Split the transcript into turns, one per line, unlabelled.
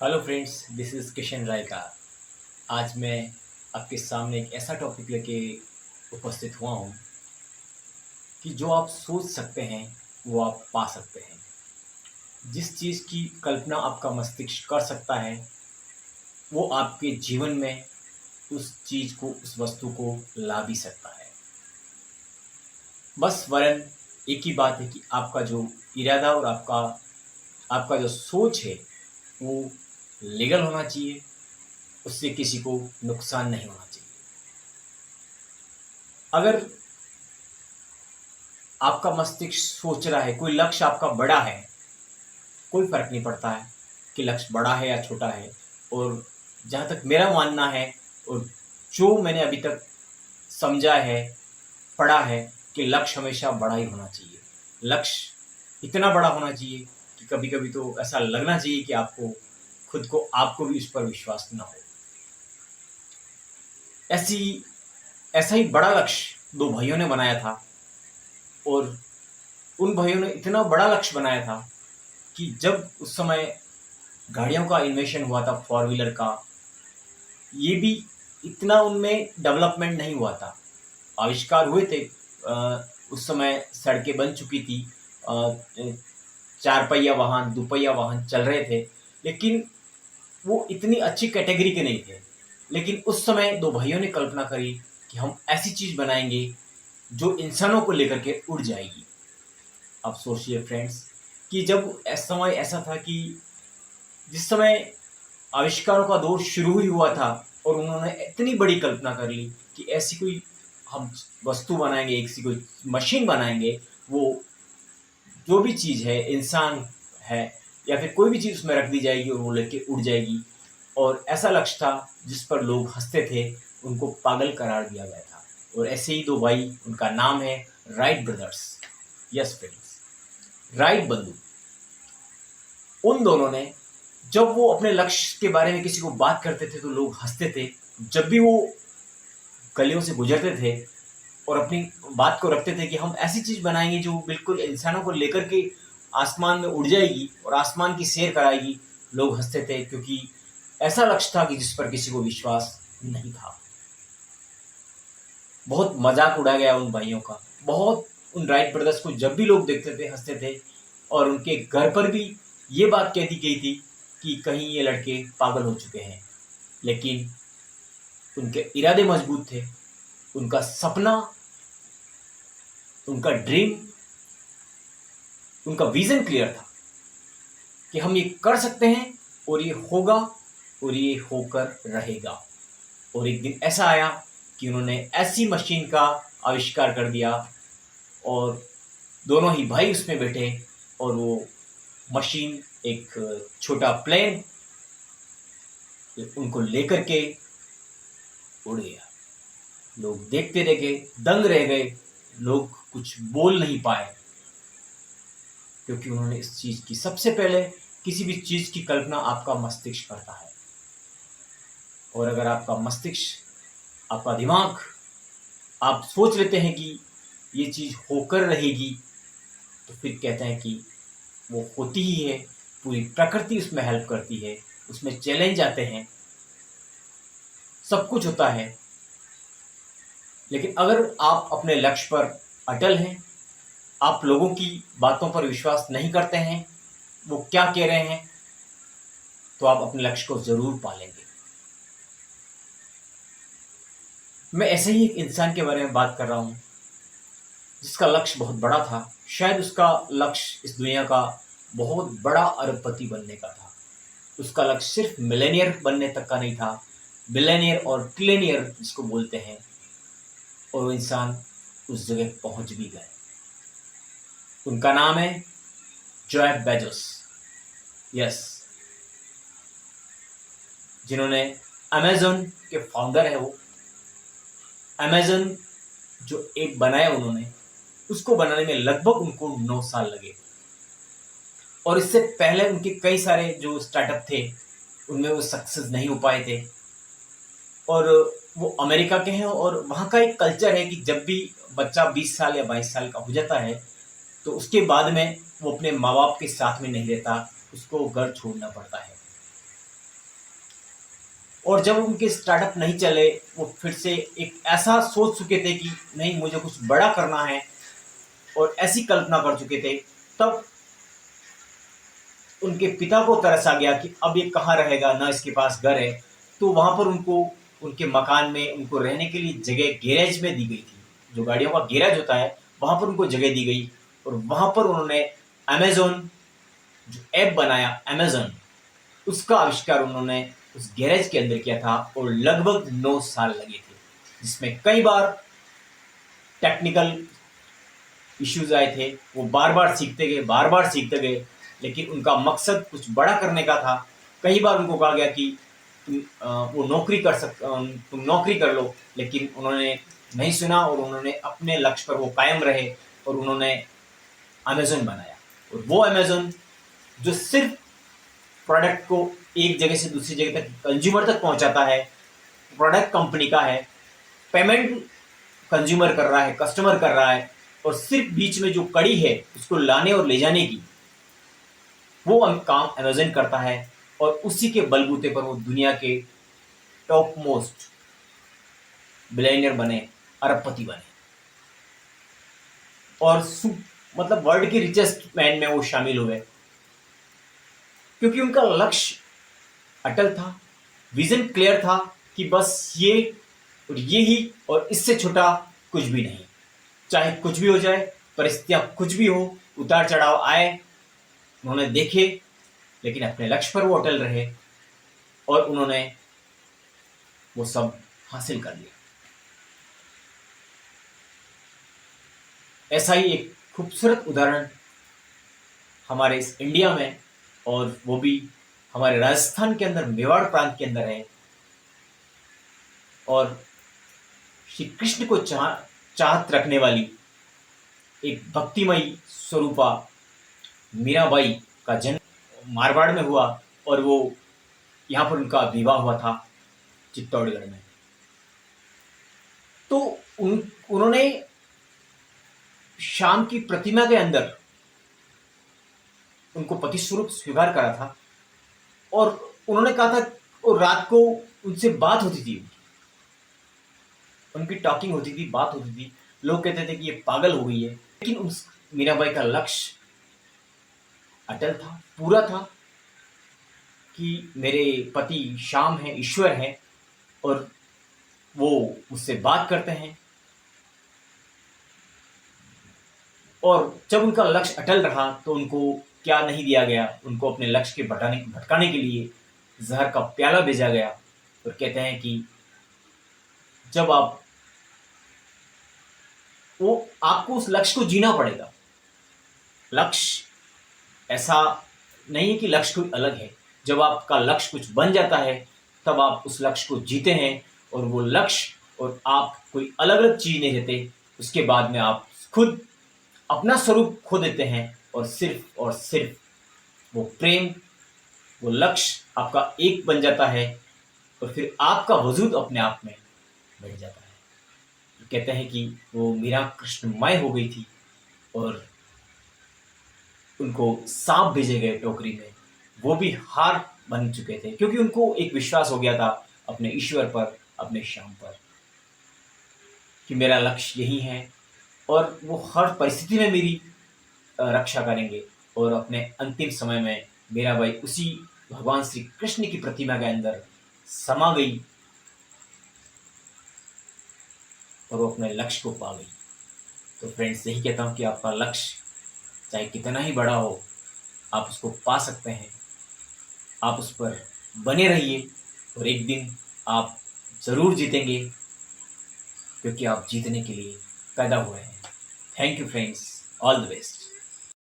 Hello friends, this is Kishan Rai का। आज मैं आपके सामने एक ऐसा टॉपिक लेके उपस्थित हुआ हूँ कि जो आप सोच सकते हैं वो आप पा सकते हैं। जिस चीज़ की कल्पना आपका मस्तिष्क कर सकता है वो आपके जीवन में उस चीज़ को, उस वस्तु को ला भी सकता है। बस वरन एक ही बात है कि आपका जो इरादा और आपका आपका जो सोच है वो लीगल होना चाहिए, उससे किसी को नुकसान नहीं होना चाहिए। अगर आपका मस्तिष्क सोच रहा है, कोई लक्ष्य आपका बड़ा है, कोई फ़र्क नहीं पड़ता है कि लक्ष्य बड़ा है या छोटा है। और जहाँ तक मेरा मानना है और जो मैंने अभी तक समझा है, पढ़ा है कि लक्ष्य हमेशा बड़ा ही होना चाहिए। लक्ष्य इतना बड़ा होना चाहिए कि कभी-कभी तो ऐसा लगना चाहिए कि आपको भी उस पर विश्वास ना हो। ऐसी ऐसा ही बड़ा लक्ष्य 2 भाइयों ने बनाया था और उन भाइयों ने इतना बड़ा लक्ष्य बनाया था कि जब उस समय गाड़ियों का इन्वेंशन हुआ था, फ़ोर व्हीलर का, ये भी इतना उनमें डेवलपमेंट नहीं हुआ था। आविष्कार हुए थे, उस समय सड़कें बन चुकी थी, 4 पहिया वाहन, दुपहिया वाहन चल रहे थे, लेकिन वो इतनी अच्छी कैटेगरी के नहीं थे। लेकिन उस समय 2 भाइयों ने कल्पना करी कि हम ऐसी चीज़ बनाएँगे जो इंसानों को लेकर के उड़ जाएगी। आप सोचिए फ्रेंड्स कि जब समय ऐसा था कि जिस समय आविष्कारों का दौर शुरू ही हुआ था और उन्होंने इतनी बड़ी कल्पना कर ली कि ऐसी कोई हम वस्तु बनाएँगे, ऐसी कोई मशीन बनाएँगे, वो जो भी चीज़ है, इंसान है या फिर कोई भी चीज़ उसमें रख दी जाएगी और वो लेके उड़ जाएगी। और ऐसा लक्ष्य था जिस पर लोग हँसते थे, उनको पागल करार दिया गया था। और ऐसे ही 2 भाई, उनका नाम है Wright brothers. Yes friends, right बंधु। उन दोनों ने जब वो अपने लक्ष्य के बारे में किसी को बात करते थे तो लोग हँसते थे। जब भी वो गलियों से गुज़रते थे और अपनी बात को रखते थे कि हम ऐसी चीज़ बनाएँगे जो बिल्कुल इंसानों को लेकर के आसमान में उड़ जाएगी और आसमान की सैर कराएगी, लोग हँसते थे क्योंकि ऐसा लक्ष्य था कि जिस पर किसी को विश्वास नहीं था। बहुत मज़ाक उड़ाया गया उन भाइयों का। बहुत उन राइट ब्रदर्स को जब भी लोग देखते थे, हँसते थे और उनके घर पर भी ये बात कह दी गई थी कि कहीं ये लड़के पागल हो चुके हैं। लेकिन उनके इरादे मज़बूत थे, उनका सपना, उनका ड्रीम, उनका विज़न क्लियर था कि हम ये कर सकते हैं और ये होगा और ये होकर रहेगा। और एक दिन ऐसा आया कि उन्होंने ऐसी मशीन का आविष्कार कर दिया और दोनों ही भाई उसमें बैठे और वो मशीन, एक छोटा प्लेन उनको लेकर के उड़ गया। लोग देखते रह गए, दंग रह गए, लोग कुछ बोल नहीं पाए क्योंकि उन्होंने इस चीज़ की, सबसे पहले किसी भी चीज़ की कल्पना आपका मस्तिष्क करता है और अगर आपका मस्तिष्क, आपका दिमाग, आप सोच लेते हैं कि ये चीज़ होकर रहेगी, तो फिर कहते हैं कि वो होती ही है। पूरी प्रकृति उसमें हेल्प करती है, उसमें चैलेंज आते हैं, सब कुछ होता है। लेकिन अगर आप अपने लक्ष्य पर अटल हैं, आप लोगों की बातों पर विश्वास नहीं करते हैं, वो क्या कह रहे हैं, तो आप अपने लक्ष्य को ज़रूर पालेंगे। मैं ऐसे ही एक इंसान के बारे में बात कर रहा हूँ जिसका लक्ष्य बहुत बड़ा था। शायद उसका लक्ष्य इस दुनिया का बहुत बड़ा अरबपति बनने का था। उसका लक्ष्य सिर्फ मिलेनियर बनने तक का नहीं था, बिलियनियर और ट्रिलियनियर जिसको बोलते हैं, और वो इंसान उस जगह पहुंच भी गए। उनका नाम है जेफ बेजोस। यस, जिन्होंने अमेज़न के फाउंडर है वो। अमेज़न जो ऐप बनाया उन्होंने, उसको बनाने में लगभग उनको 9 साल लगे और इससे पहले उनके कई सारे जो स्टार्टअप थे, उनमें वो सक्सेस नहीं हो पाए थे। और वो अमेरिका के हैं और वहाँ का एक कल्चर है कि जब भी बच्चा 20 साल या 22 साल का हो जाता है, तो उसके बाद में वो अपने माँ-बाप के साथ में नहीं रहता, उसको घर छोड़ना पड़ता है। और जब उनके स्टार्टअप नहीं चले, वो फिर से एक ऐसा सोच चुके थे कि नहीं, मुझे कुछ बड़ा करना है, और ऐसी कल्पना कर चुके थे, तब उनके पिता को तरस आ गया कि अब ये कहाँ रहेगा, ना इसके पास घर है। तो वहाँ पर उनको उनके मकान में उनको रहने के लिए जगह गैरेज में दी गई थी, जो गाड़ियों का गैरेज होता है, वहाँ पर उनको जगह दी गई। और वहाँ पर उन्होंने अमेज़न जो ऐप बनाया, अमेज़न, उसका आविष्कार उन्होंने उस गैरेज के अंदर किया था, और लगभग 9 साल लगे थे, जिसमें कई बार टेक्निकल इश्यूज आए थे। वो बार बार सीखते गए, बार बार सीखते गए, लेकिन उनका मकसद कुछ बड़ा करने का था। कई बार उनको कहा गया कि तुम तुम नौकरी कर लो, लेकिन उन्होंने नहीं सुना, और उन्होंने अपने लक्ष्य पर वो कायम रहे, और उन्होंने अमेज़न बनाया। और वो अमेज़न जो सिर्फ प्रोडक्ट को एक जगह से दूसरी जगह तक, कंज्यूमर तक पहुंचाता है, प्रोडक्ट कंपनी का है, पेमेंट कंज्यूमर कर रहा है, कस्टमर कर रहा है, और सिर्फ बीच में जो कड़ी है उसको लाने और ले जाने की, वो काम अमेज़न करता है। और उसी के बलबूते पर वो दुनिया के टॉप मोस्ट बिलियनियर बने, अरबपति बने, और मतलब वर्ल्ड के रिचेस्ट मैन में वो शामिल हुए, क्योंकि उनका लक्ष्य अटल था, विजन क्लियर था कि बस ये और ये ही, और इससे छोटा कुछ भी नहीं। चाहे कुछ भी हो जाए, परिस्थितियां कुछ भी हो, उतार चढ़ाव आए, उन्होंने देखे, लेकिन अपने लक्ष्य पर वो अटल रहे, और उन्होंने वो सब हासिल कर लिया। ऐसा ही एक खूबसूरत उदाहरण हमारे इस इंडिया में, और वो भी हमारे राजस्थान के अंदर, मेवाड़ प्रांत के अंदर है। और श्री कृष्ण को चाहत रखने वाली एक भक्तिमयी स्वरूपा मीराबाई का जन्म मारवाड़ में हुआ, और वो यहाँ पर उनका विवाह हुआ था चित्तौड़गढ़ में। तो उन्होंने शाम की प्रतिमा के अंदर उनको पति स्वरूप स्वीकार करा था, और उन्होंने कहा था, और रात को उनसे बात होती थी, उनकी टॉकिंग होती थी, बात होती थी। लोग कहते थे कि ये पागल हो गई है, लेकिन उस मीराबाई का लक्ष्य अटल था, पूरा था, कि मेरे पति श्याम है, ईश्वर है, और वो मुझसे बात करते हैं। और जब उनका लक्ष्य अटल रहा, तो उनको क्या नहीं दिया गया, उनको अपने लक्ष्य के भटकाने के लिए जहर का प्याला भेजा गया। और कहते हैं कि जब आपको उस लक्ष्य को जीना पड़ेगा। लक्ष्य ऐसा नहीं है कि लक्ष्य कोई अलग है। जब आपका लक्ष्य कुछ बन जाता है, तब आप उस लक्ष्य को जीते हैं, और वो लक्ष्य और आप कोई अलग अलग चीज नहीं रहते। उसके बाद में आप खुद अपना स्वरूप खो देते हैं, और सिर्फ वो प्रेम, वो लक्ष्य आपका एक बन जाता है, और फिर आपका वजूद अपने आप में बढ़ जाता है। तो कहते हैं कि वो मीरा कृष्णमय हो गई थी, और उनको सांप भेजे गए टोकरी में, वो भी हार बन चुके थे, क्योंकि उनको एक विश्वास हो गया था अपने ईश्वर पर, अपने श्याम पर, कि मेरा लक्ष्य यही है, और वो हर परिस्थिति में मेरी रक्षा करेंगे। और अपने अंतिम समय में मीराबाई उसी भगवान श्री कृष्ण की प्रतिमा के अंदर समा गई, और वो अपने लक्ष्य को पा गई। तो फ्रेंड्स, यही कहता हूँ कि आपका लक्ष्य चाहे कितना ही बड़ा हो, आप उसको पा सकते हैं। आप उस पर बने रहिए, और एक दिन आप ज़रूर जीतेंगे, क्योंकि आप जीतने के लिए पैदा हुए हैं। Thank you friends, all the best.